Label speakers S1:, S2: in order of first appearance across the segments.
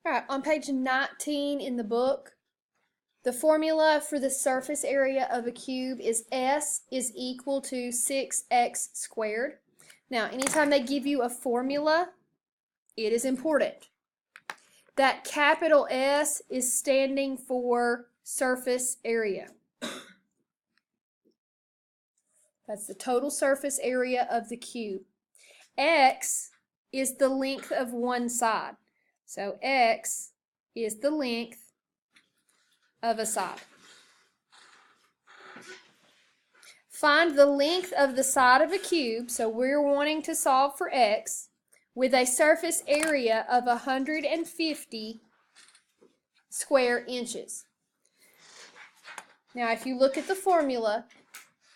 S1: All right, on page 19 in the book, the formula for the surface area of a cube is S is equal to 6x squared. Now, anytime they give you a formula, it is important that capital S is standing for surface area. That's the total surface area of the cube. X is the length of one side. So X is the length of a side. Find the length of the side of a cube, so we're wanting to solve for X, with a surface area of 150 square inches. Now, if you look at the formula,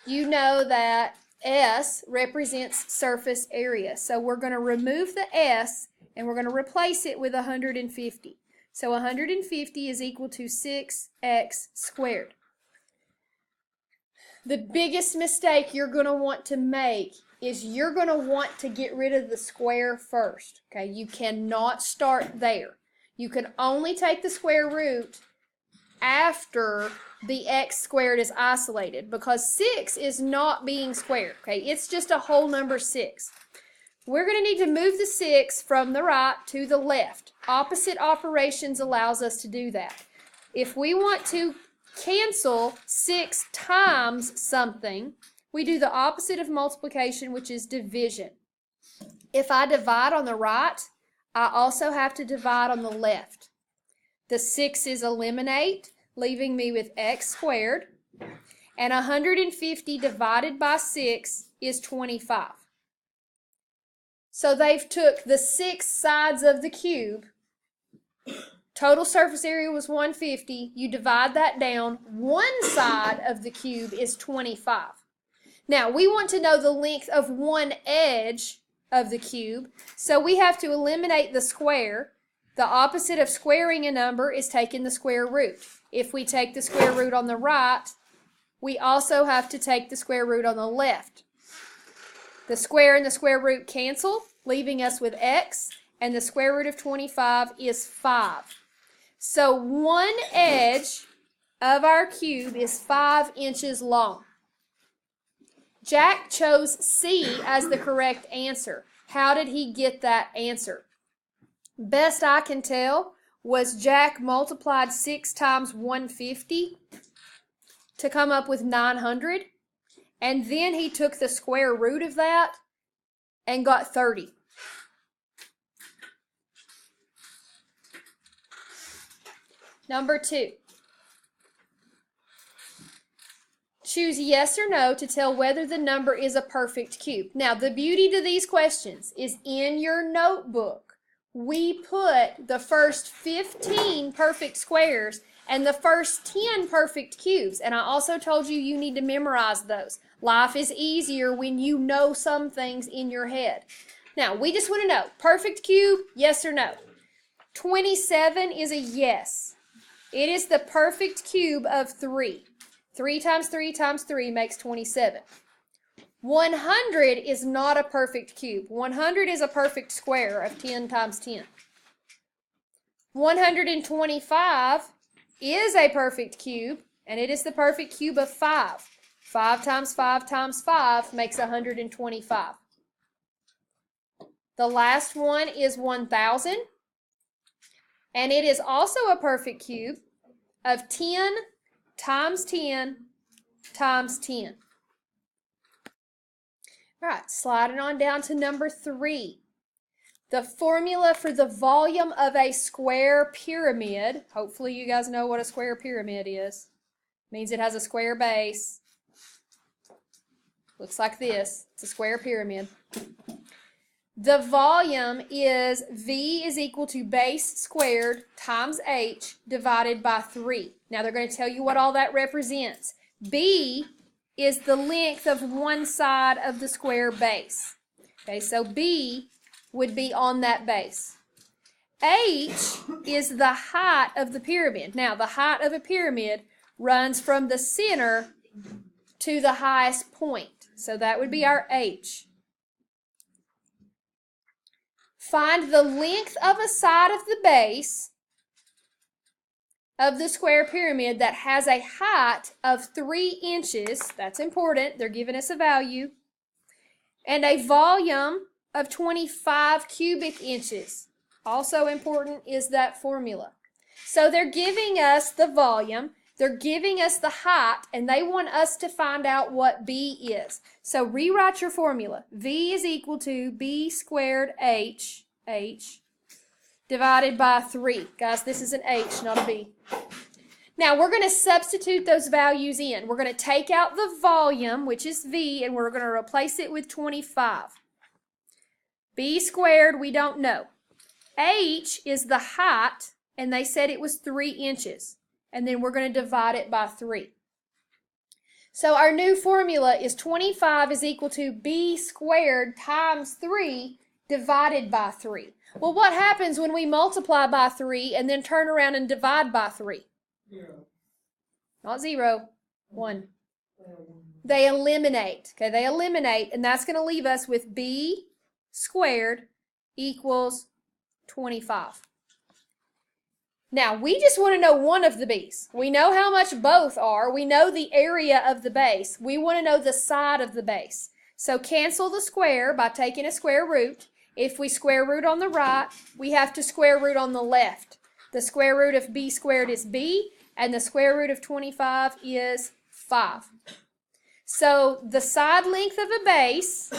S1: you know that S represents surface area. So we're going to remove the S and we're going to replace it with 150. So 150 is equal to 6x squared. The biggest mistake you're going to want to make is you're going to want to get rid of the square first. Okay, you cannot start there. You can only take the square root after the x squared is isolated, because 6 is not being squared. Okay, it's just a whole number 6. We're going to need to move the 6 from the right to the left. Opposite operations allows us to do that. If we want to cancel 6 times something, we do the opposite of multiplication, which is division. If I divide on the right, I also have to divide on the left. The 6's eliminate, leaving me with x squared, and 150 divided by 6 is 25. So they've took the 6 sides of the cube. Total surface area was 150. You divide that down. One side of the cube is 25. Now, we want to know the length of one edge of the cube, so we have to eliminate the square. The opposite of squaring a number is taking the square root. If we take the square root on the right, we also have to take the square root on the left. The square and the square root cancel, leaving us with x, and the square root of 25 is 5. So one edge of our cube is 5 inches long. Jack chose C as the correct answer. How did he get that answer? Best I can tell was Jack multiplied 6 times 150 to come up with 900, and then he took the square root of that and got 30. Number 2. Choose yes or no to tell whether the number is a perfect cube. Now, the beauty to these questions is in your notebook, we put the first 15 perfect squares and the first 10 perfect cubes. And I also told you you need to memorize those. Life is easier when you know some things in your head. Now, we just want to know, perfect cube, yes or no? 27 is a yes. It is the perfect cube of 3. 3 times 3 times 3 makes 27. 100 is not a perfect cube. 100 is a perfect square of 10 times 10. 125 is a perfect cube, and it is the perfect cube of 5. 5 times 5 times 5 makes 125. The last one is 1,000, and it is also a perfect cube of 10 times 10 times 10. All right, sliding on down to number 3. The formula for the volume of a square pyramid, hopefully you guys know what a square pyramid is. It means it has a square base. Looks like this. It's a square pyramid. The volume is V is equal to base squared times H divided by 3. Now they're going to tell you what all that represents. B is the length of one side of the square base. Okay, so B would be on that base. H is the height of the pyramid. Now the height of a pyramid runs from the center to the highest point. So that would be our H. Find the length of a side of the base of the square pyramid that has a height of 3 inches, that's important, they're giving us a value, and a volume of 25 cubic inches. Also important is that formula. So they're giving us the volume, they're giving us the height, and they want us to find out what B is. So rewrite your formula. V is equal to B squared H divided by 3. Guys, this is an H, not a B. Now, we're going to substitute those values in. We're going to take out the volume, which is V, and we're going to replace it with 25. B squared, we don't know. H is the height, and they said it was 3 inches. And then we're going to divide it by 3. So our new formula is 25 is equal to B squared times 3 divided by 3. Well, what happens when we multiply by 3 and then turn around and divide by 3?
S2: 0.
S1: Not 0, 1. They eliminate. Okay, they eliminate, and that's going to leave us with B squared equals 25. Now, we just want to know one of the B's. We know how much both are. We know the area of the base. We want to know the side of the base. So cancel the square by taking a square root. If we square root on the right, we have to square root on the left. The square root of B squared is B, and the square root of 25 is 5. So the side length of a base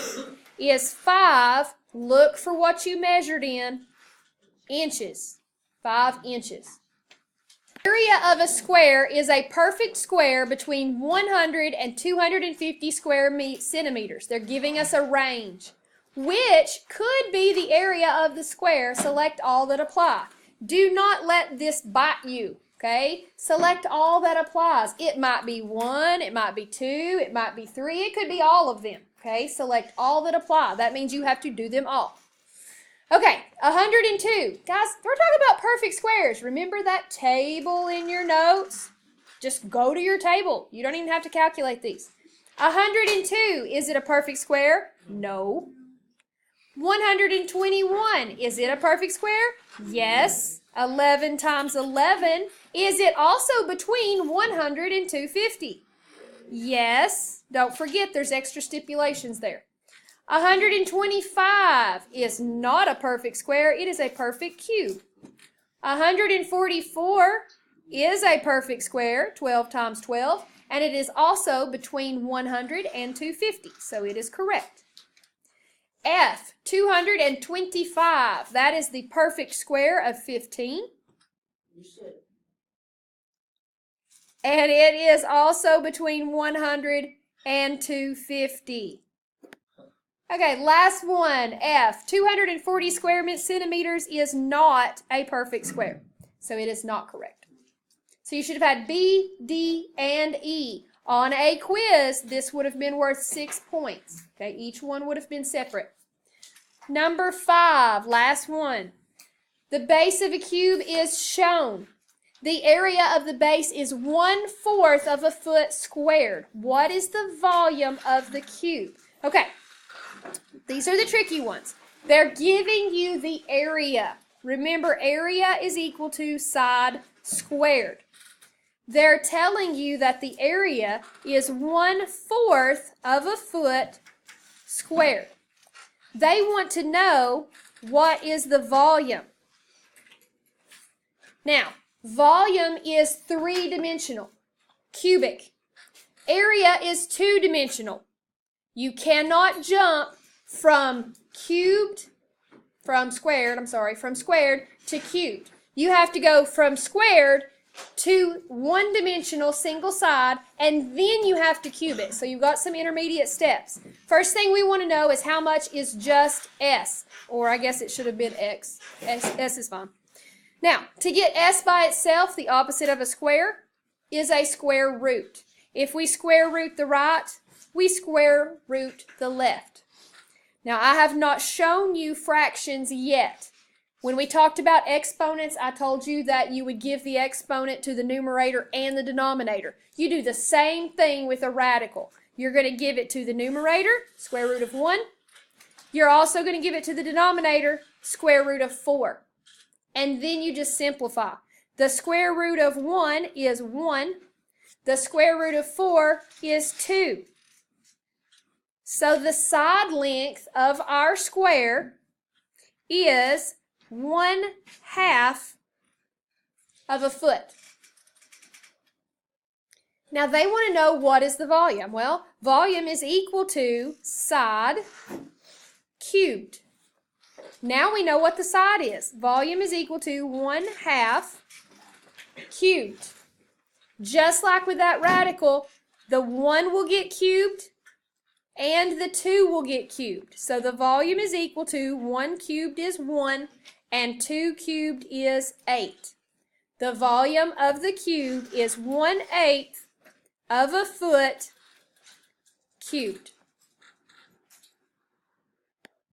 S1: is 5. Look for what you measured in inches. 5 inches. Area of a square is a perfect square between 100 and 250 square centimeters. They're giving us a range, which could be the area of the square. Select all that apply. Do not let this bite you, okay? Select all that applies. It might be 1, it might be 2, it might be 3, it could be all of them, okay? Select all that apply. That means you have to do them all. Okay, 102. Guys, we're talking about perfect squares. Remember that table in your notes? Just go to your table. You don't even have to calculate these. 102, is it a perfect square? No. 121, is it a perfect square? Yes. 11 times 11, is it also between 100 and 250? Yes. Don't forget there's extra stipulations there. 125 is not a perfect square, it is a perfect cube. 144 is a perfect square, 12 times 12, and it is also between 100 and 250, so it is correct. F, 225, that is the perfect square of 15. And it is also between 100 and 250. Okay, last one, F. 240 square centimeters is not a perfect square, so it is not correct. So you should have had B, D, and E. On a quiz, this would have been worth 6 points. Okay, each one would have been separate. Number 5, last one. The base of a cube is shown. The area of the base is 1/4 of a foot squared. What is the volume of the cube? Okay. These are the tricky ones. They're giving you the area. Remember, area is equal to side squared. They're telling you that the area is 1/4 of a foot squared. They want to know what is the volume. Now, volume is 3-dimensional, cubic. Area is 2-dimensional. You cannot jump from squared to cubed. You have to go from squared to 1-dimensional single side, and then you have to cube it. So you've got some intermediate steps. First thing we want to know is how much is just S, or I guess it should have been X. S is fine. Now, to get S by itself, the opposite of a square is a square root. If we square root the right, we square root the left. Now, I have not shown you fractions yet. When we talked about exponents, I told you that you would give the exponent to the numerator and the denominator. You do the same thing with a radical. You're going to give it to the numerator, square root of 1. You're also going to give it to the denominator, square root of 4. And then you just simplify. The square root of 1 is 1. The square root of 4 is 2. So the side length of our square is 1/2 of a foot. Now they want to know what is the volume. Well, volume is equal to side cubed. Now we know what the side is. Volume is equal to 1/2 cubed. Just like with that radical, the 1 will get cubed and the 2 will get cubed. So the volume is equal to 1 cubed is 1 and 2 cubed is 8. The volume of the cube is 1/8 of a foot cubed.